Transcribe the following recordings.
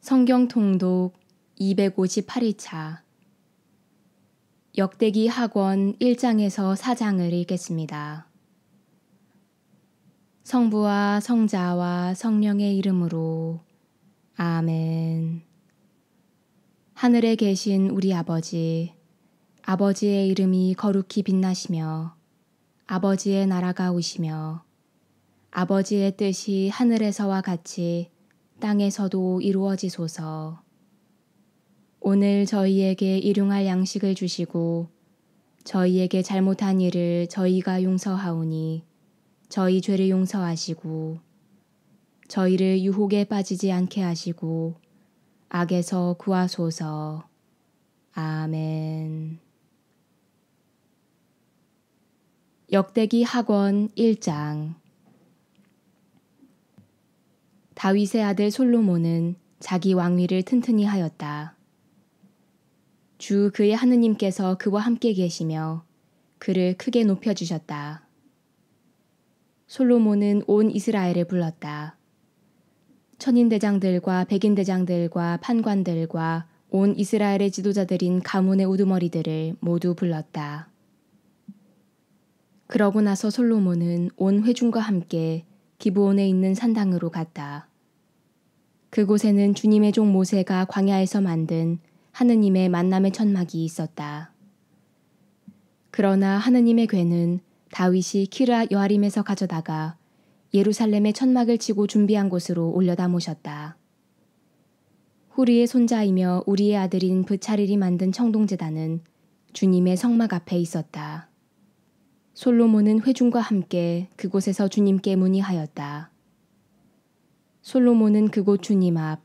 성경 통독 258일차 역대기 학원 1장에서 4장을 읽겠습니다. 성부와 성자와 성령의 이름으로 아멘. 하늘에 계신 우리 아버지, 아버지의 이름이 거룩히 빛나시며 아버지의 나라가 오시며 아버지의 뜻이 하늘에서와 같이 땅에서도 이루어지소서. 오늘 저희에게 일용할 양식을 주시고 저희에게 잘못한 일을 저희가 용서하오니 저희 죄를 용서하시고 저희를 유혹에 빠지지 않게 하시고 악에서 구하소서. 아멘. 역대기 학원 1장. 다윗의 아들 솔로몬은 자기 왕위를 튼튼히 하였다. 주 그의 하느님께서 그와 함께 계시며 그를 크게 높여주셨다. 솔로몬은 온 이스라엘을 불렀다. 천인대장들과 백인대장들과 판관들과 온 이스라엘의 지도자들인 가문의 우두머리들을 모두 불렀다. 그러고 나서 솔로몬은 온 회중과 함께 기브온에 있는 산당으로 갔다. 그곳에는 주님의 종 모세가 광야에서 만든 하느님의 만남의 천막이 있었다. 그러나 하느님의 궤는 다윗이 키르앗 여아림에서 가져다가 예루살렘의 천막을 치고 준비한 곳으로 올려다 모셨다. 후리의 손자이며 우리의 아들인 브차릴이 만든 청동제단은 주님의 성막 앞에 있었다. 솔로몬은 회중과 함께 그곳에서 주님께 문의하였다. 솔로몬은 그곳 주님 앞,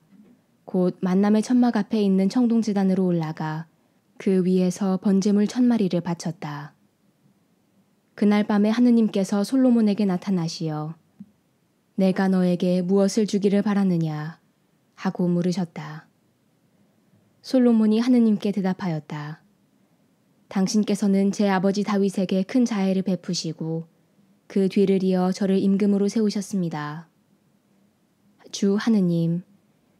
곧 만남의 천막 앞에 있는 청동제단으로 올라가 그 위에서 번제물 1000마리를 바쳤다. 그날 밤에 하느님께서 솔로몬에게 나타나시어 내가 너에게 무엇을 주기를 바라느냐 하고 물으셨다. 솔로몬이 하느님께 대답하였다. 당신께서는 제 아버지 다윗에게 큰 자애를 베푸시고 그 뒤를 이어 저를 임금으로 세우셨습니다. 주 하느님,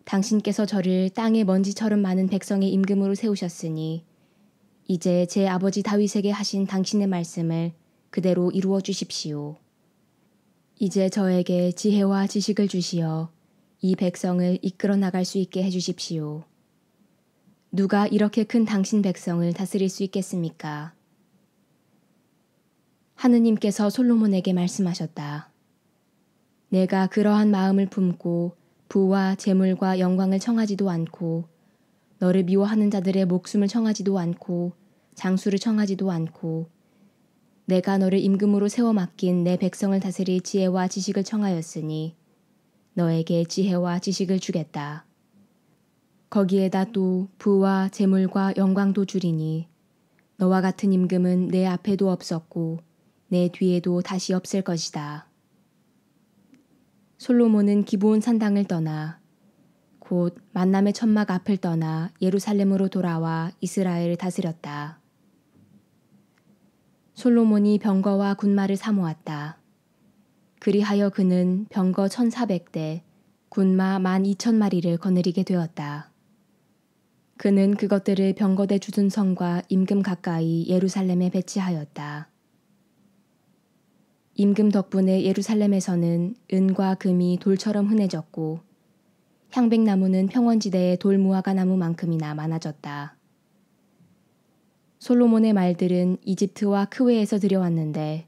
당신께서 저를 땅의 먼지처럼 많은 백성의 임금으로 세우셨으니 이제 제 아버지 다윗에게 하신 당신의 말씀을 그대로 이루어 주십시오. 이제 저에게 지혜와 지식을 주시어 이 백성을 이끌어 나갈 수 있게 해주십시오. 누가 이렇게 큰 당신 백성을 다스릴 수 있겠습니까? 하느님께서 솔로몬에게 말씀하셨다. 내가 그러한 마음을 품고 부와 재물과 영광을 청하지도 않고 너를 미워하는 자들의 목숨을 청하지도 않고 장수를 청하지도 않고 내가 너를 임금으로 세워 맡긴 내 백성을 다스릴 지혜와 지식을 청하였으니 너에게 지혜와 지식을 주겠다. 거기에다 또 부와 재물과 영광도 주리니 너와 같은 임금은 내 앞에도 없었고 내 뒤에도 다시 없을 것이다. 솔로몬은 기브온 산당을 떠나 곧 만남의 천막 앞을 떠나 예루살렘으로 돌아와 이스라엘을 다스렸다. 솔로몬이 병거와 군마를 사모았다. 그리하여 그는 병거 1400대, 군마 12,000마리를 거느리게 되었다. 그는 그것들을 병거대 주둔성과 임금 가까이 예루살렘에 배치하였다. 임금 덕분에 예루살렘에서는 은과 금이 돌처럼 흔해졌고 향백나무는 평원지대의 돌무화과 나무만큼이나 많아졌다. 솔로몬의 말들은 이집트와 크웨에서 들여왔는데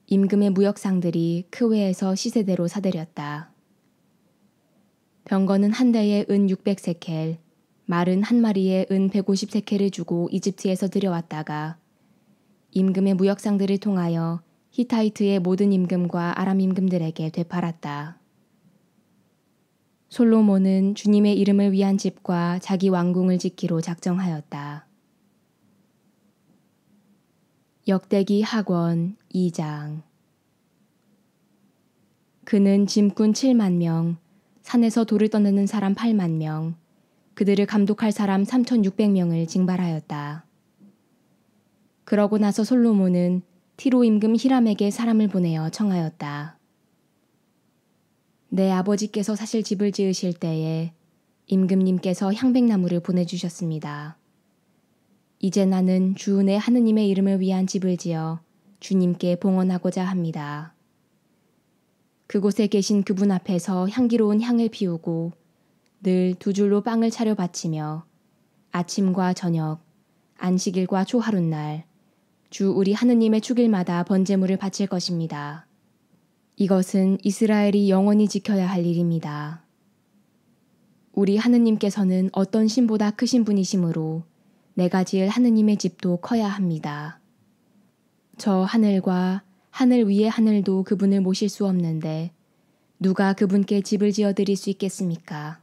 임금의 무역상들이 크웨에서 시세대로 사들였다. 병거는 한 대에 은 600세켈, 말은 한 마리에 은 150세켈을 주고 이집트에서 들여왔다가 임금의 무역상들을 통하여 히타이트의 모든 임금과 아람 임금들에게 되팔았다. 솔로몬은 주님의 이름을 위한 집과 자기 왕궁을 짓기로 작정하였다. 역대기 학원 2장. 그는 짐꾼 7만 명, 산에서 돌을 떠내는 사람 8만 명, 그들을 감독할 사람 3600명을 징발하였다. 그러고 나서 솔로몬은 티로 임금 히람에게 사람을 보내어 청하였다. 내 아버지께서 사실 집을 지으실 때에 임금님께서 향백나무를 보내주셨습니다. 이제 나는 주 내 하느님의 이름을 위한 집을 지어 주님께 봉헌하고자 합니다. 그곳에 계신 그분 앞에서 향기로운 향을 피우고 늘 두 줄로 빵을 차려 바치며 아침과 저녁, 안식일과 초하룻날 주 우리 하느님의 축일마다 번제물을 바칠 것입니다. 이것은 이스라엘이 영원히 지켜야 할 일입니다. 우리 하느님께서는 어떤 신보다 크신 분이시므로 내가 지을 하느님의 집도 커야 합니다. 저 하늘과 하늘 위의 하늘도 그분을 모실 수 없는데 누가 그분께 집을 지어 드릴 수 있겠습니까?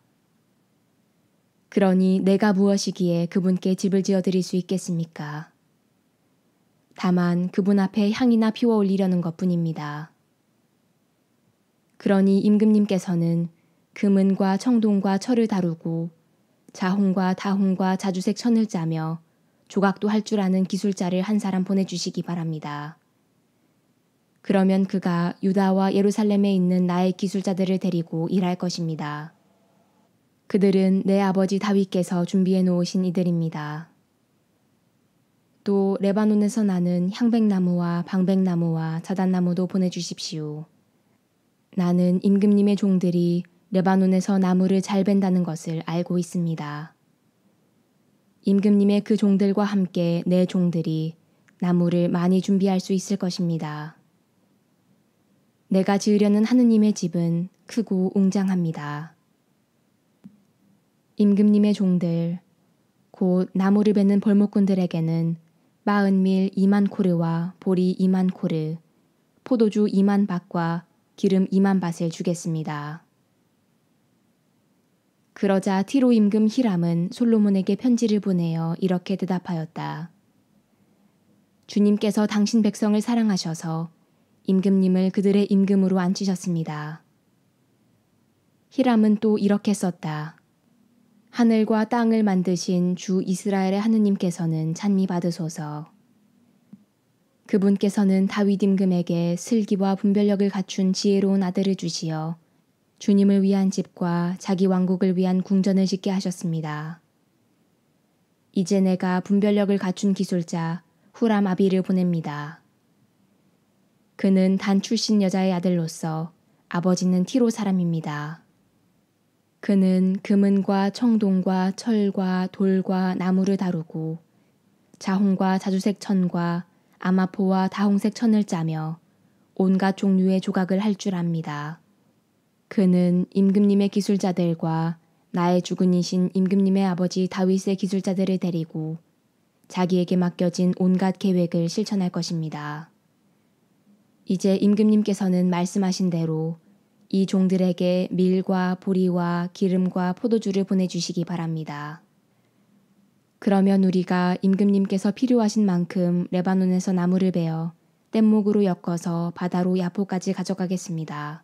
그러니 내가 무엇이기에 그분께 집을 지어 드릴 수 있겠습니까? 다만 그분 앞에 향이나 피워 올리려는 것뿐입니다. 그러니 임금님께서는 금은과 청동과 철을 다루고 자홍과 다홍과 자주색 천을 짜며 조각도 할 줄 아는 기술자를 한 사람 보내주시기 바랍니다. 그러면 그가 유다와 예루살렘에 있는 나의 기술자들을 데리고 일할 것입니다. 그들은 내 아버지 다윗께서 준비해 놓으신 이들입니다. 또 레바논에서 나는 향백나무와 방백나무와 자단나무도 보내주십시오. 나는 임금님의 종들이 레바논에서 나무를 잘 벤다는 것을 알고 있습니다. 임금님의 그 종들과 함께 내 종들이 나무를 많이 준비할 수 있을 것입니다. 내가 지으려는 하느님의 집은 크고 웅장합니다. 임금님의 종들, 곧 나무를 베는 벌목꾼들에게는 40밀 2만 코르와 보리 2만 코르, 포도주 2만 밭과 기름 2만 밭을 주겠습니다. 그러자 티로 임금 히람은 솔로몬에게 편지를 보내어 이렇게 대답하였다. 주님께서 당신 백성을 사랑하셔서 임금님을 그들의 임금으로 앉히셨습니다. 히람은 또 이렇게 썼다. 하늘과 땅을 만드신 주 이스라엘의 하느님께서는 찬미 받으소서. 그분께서는 다윗 임금에게 슬기와 분별력을 갖춘 지혜로운 아들을 주시어 주님을 위한 집과 자기 왕국을 위한 궁전을 짓게 하셨습니다. 이제 내가 분별력을 갖춘 기술자 후람 아비를 보냅니다. 그는 단 출신 여자의 아들로서 아버지는 티로 사람입니다. 그는 금은과 청동과 철과 돌과 나무를 다루고 자홍과 자주색 천과 아마포와 다홍색 천을 짜며 온갖 종류의 조각을 할 줄 압니다. 그는 임금님의 기술자들과 나의 주군이신 임금님의 아버지 다윗의 기술자들을 데리고 자기에게 맡겨진 온갖 계획을 실천할 것입니다. 이제 임금님께서는 말씀하신 대로 이 종들에게 밀과 보리와 기름과 포도주를 보내주시기 바랍니다. 그러면 우리가 임금님께서 필요하신 만큼 레바논에서 나무를 베어 뗏목으로 엮어서 바다로 야포까지 가져가겠습니다.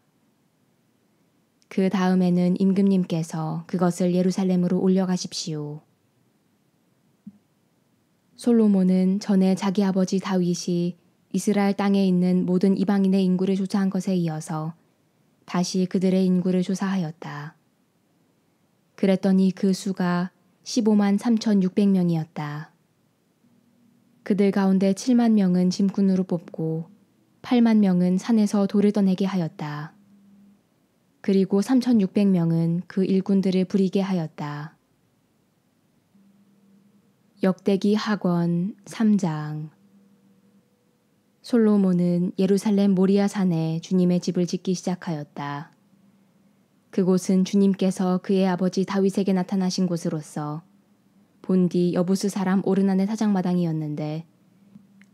그 다음에는 임금님께서 그것을 예루살렘으로 올려가십시오. 솔로몬은 전에 자기 아버지 다윗이 이스라엘 땅에 있는 모든 이방인의 인구를 조사한 것에 이어서 다시 그들의 인구를 조사하였다. 그랬더니 그 수가 15만 3,600명이었다. 그들 가운데 7만 명은 짐꾼으로 뽑고 8만 명은 산에서 돌을 떠내게 하였다. 그리고 3,600명은 그 일꾼들을 부리게 하였다. 역대기 학원 3장. 솔로몬은 예루살렘 모리아 산에 주님의 집을 짓기 시작하였다. 그곳은 주님께서 그의 아버지 다윗에게 나타나신 곳으로서 본디 여부스 사람 오르난의 사장마당이었는데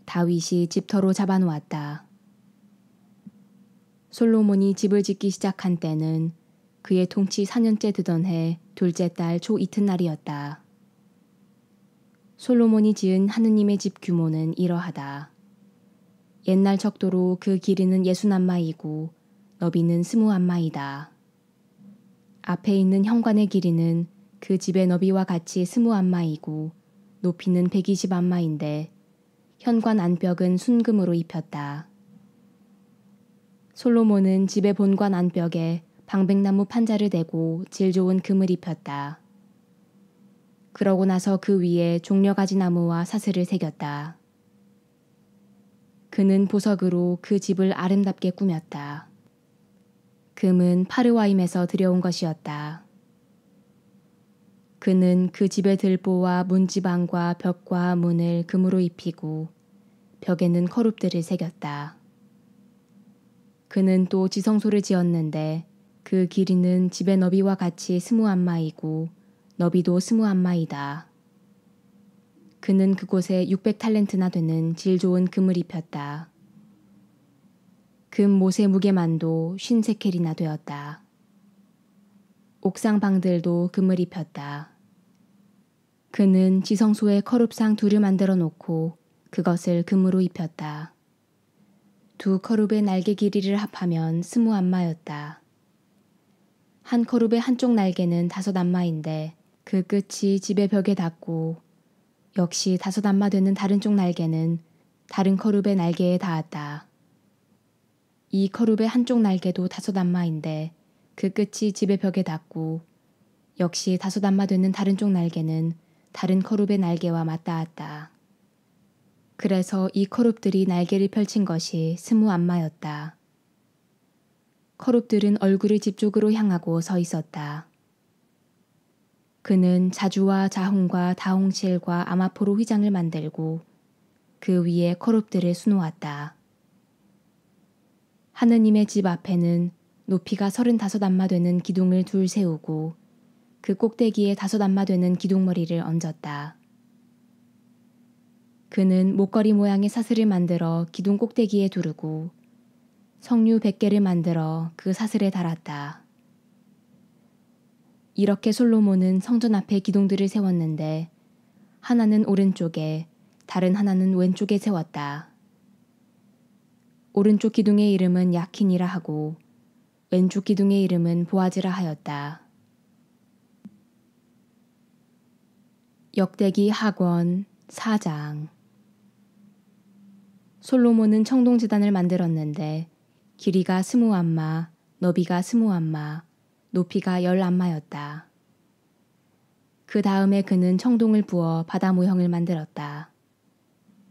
다윗이 집터로 잡아놓았다. 솔로몬이 집을 짓기 시작한 때는 그의 통치 4년째 되던 해 둘째 달 초 이튿날이었다. 솔로몬이 지은 하느님의 집 규모는 이러하다. 옛날 척도로 그 길이는 60안마이고 너비는 20안마이다. 앞에 있는 현관의 길이는 그 집의 너비와 같이 20안마이고 높이는 120안마인데 현관 안벽은 순금으로 입혔다. 솔로몬은 집의 본관 안벽에 방백나무 판자를 대고 질 좋은 금을 입혔다. 그러고 나서 그 위에 종려가지 나무와 사슬을 새겼다. 그는 보석으로 그 집을 아름답게 꾸몄다. 금은 파르와임에서 들여온 것이었다. 그는 그 집의 들보와 문지방과 벽과 문을 금으로 입히고 벽에는 커룹들을 새겼다. 그는 또 지성소를 지었는데 그 길이는 집의 너비와 같이 20안마이고 너비도 20안마이다. 그는 그곳에 600탈렌트나 되는 질 좋은 금을 입혔다. 금 못의 무게만도 50세켈이나 되었다. 옥상 방들도 금을 입혔다. 그는 지성소에 커룹상 둘을 만들어 놓고 그것을 금으로 입혔다. 두 커룹의 날개 길이를 합하면 20안마였다. 한 커룹의 한쪽 날개는 5안마인데 그 끝이 집의 벽에 닿고 역시 5안마 되는 다른 쪽 날개는 다른 커룹의 날개에 닿았다. 이 커룹의 한쪽 날개도 5안마인데 그 끝이 집의 벽에 닿고 역시 5안마 되는 다른 쪽 날개는 다른 커룹의 날개와 맞닿았다. 그래서 이 커룹들이 날개를 펼친 것이 20안마였다. 커룹들은 얼굴을 집 쪽으로 향하고 서 있었다. 그는 자주와 자홍과 다홍실과 아마포로 휘장을 만들고 그 위에 커룹들을 수놓았다. 하느님의 집 앞에는 높이가 35안마 되는 기둥을 둘 세우고 그 꼭대기에 5안마 되는 기둥머리를 얹었다. 그는 목걸이 모양의 사슬을 만들어 기둥 꼭대기에 두르고 석류 100개를 만들어 그 사슬에 달았다. 이렇게 솔로몬은 성전 앞에 기둥들을 세웠는데 하나는 오른쪽에 다른 하나는 왼쪽에 세웠다. 오른쪽 기둥의 이름은 야킨이라 하고 왼쪽 기둥의 이름은 보아즈라 하였다. 역대기 하권 4장. 솔로몬은 청동제단을 만들었는데 길이가 20안마, 너비가 20안마, 높이가 10안마였다. 그 다음에 그는 청동을 부어 바다 모형을 만들었다.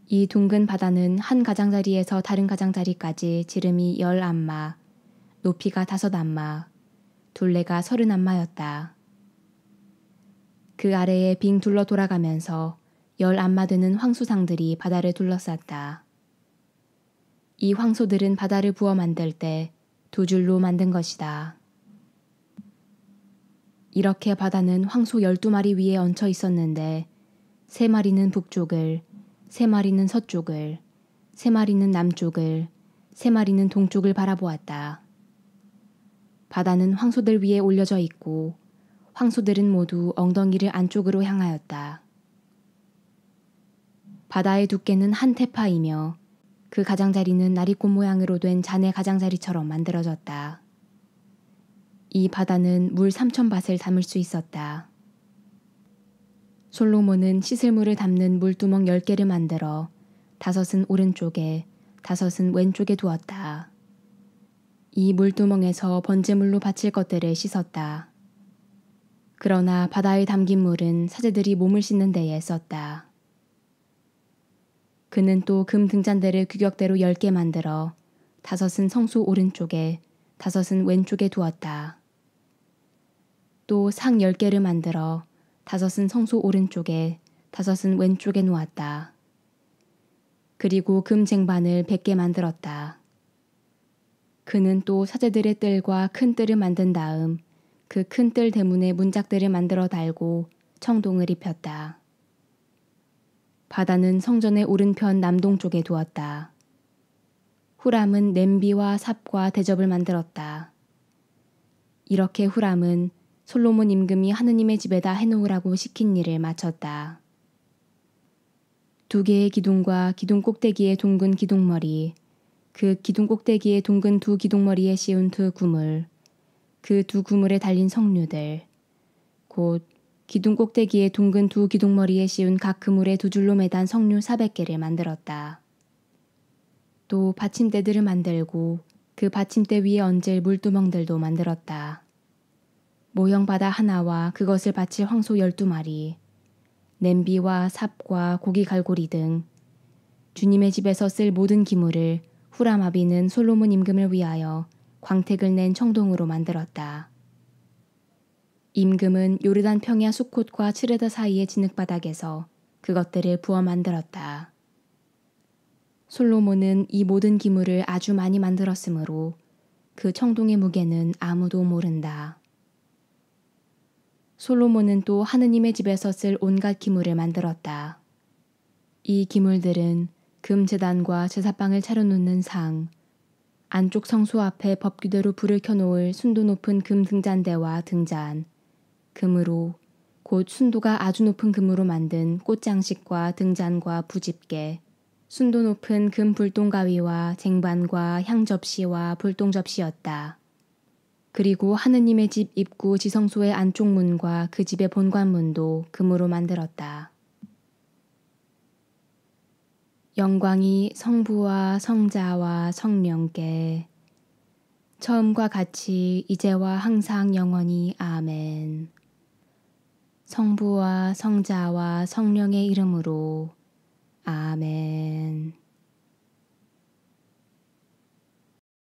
이 둥근 바다는 한 가장자리에서 다른 가장자리까지 지름이 10안마, 높이가 5안마, 둘레가 30안마였다. 그 아래에 빙 둘러 돌아가면서 10안마 되는 황소상들이 바다를 둘러쌌다. 이 황소들은 바다를 부어 만들 때 2줄로 만든 것이다. 이렇게 바다는 황소 12마리 위에 얹혀 있었는데 3마리는 북쪽을, 3마리는 서쪽을, 3마리는 남쪽을, 3마리는 동쪽을 바라보았다. 바다는 황소들 위에 올려져 있고 황소들은 모두 엉덩이를 안쪽으로 향하였다. 바다의 두께는 한 테파이며 그 가장자리는 나리꽃 모양으로 된 잔의 가장자리처럼 만들어졌다. 이 바다는 물 3000밭을 담을 수 있었다. 솔로몬은 씻을물을 담는 물두멍 10개를 만들어 5은 오른쪽에 5은 왼쪽에 두었다. 이 물두멍에서 번제물로 바칠 것들을 씻었다. 그러나 바다에 담긴 물은 사제들이 몸을 씻는 데에 썼다. 그는 또 금 등잔대를 규격대로 10개 만들어 5은 성소 오른쪽에 5은 왼쪽에 두었다. 또 상 10개를 만들어 5은 성소 오른쪽에 5은 왼쪽에 놓았다. 그리고 금 쟁반을 100개 만들었다. 그는 또 사제들의 뜰과 큰 뜰을 만든 다음 그 큰 뜰 대문에 문짝들을 만들어 달고 청동을 입혔다. 바다는 성전의 오른편 남동쪽에 두었다. 후람은 냄비와 삽과 대접을 만들었다. 이렇게 후람은 솔로몬 임금이 하느님의 집에다 해놓으라고 시킨 일을 마쳤다. 2개의 기둥과 기둥 꼭대기의 둥근 기둥머리, 그 기둥 꼭대기의 둥근 2 기둥머리에 씌운 2 구물, 그 2 구물에 달린 석류들, 곧 기둥 꼭대기의 둥근 2 기둥머리에 씌운 각 그물에 2줄로 매단 석류 400개를 만들었다. 또 받침대들을 만들고 그 받침대 위에 얹을 물두멍들도 만들었다. 모형 바다 하나와 그것을 받칠 황소 12마리, 냄비와 삽과 고기 갈고리 등 주님의 집에서 쓸 모든 기물을 후라마비는 솔로몬 임금을 위하여 광택을 낸 청동으로 만들었다. 임금은 요르단 평야 수콧과 츠레다 사이의 진흙바닥에서 그것들을 부어 만들었다. 솔로몬은 이 모든 기물을 아주 많이 만들었으므로 그 청동의 무게는 아무도 모른다. 솔로몬은 또 하느님의 집에서 쓸 온갖 기물을 만들었다. 이 기물들은 금제단과 제사빵을 차려놓는 상, 안쪽 성소 앞에 법규대로 불을 켜놓을 순도 높은 금 등잔대와 등잔, 금으로 곧 순도가 아주 높은 금으로 만든 꽃장식과 등잔과 부집게, 순도 높은 금 불똥가위와 쟁반과 향접시와 불똥접시였다. 그리고 하느님의 집 입구 지성소의 안쪽 문과 그 집의 본관문도 금으로 만들었다. 영광이 성부와 성자와 성령께 처음과 같이 이제와 항상 영원히 아멘. 성부와 성자와 성령의 이름으로 아멘.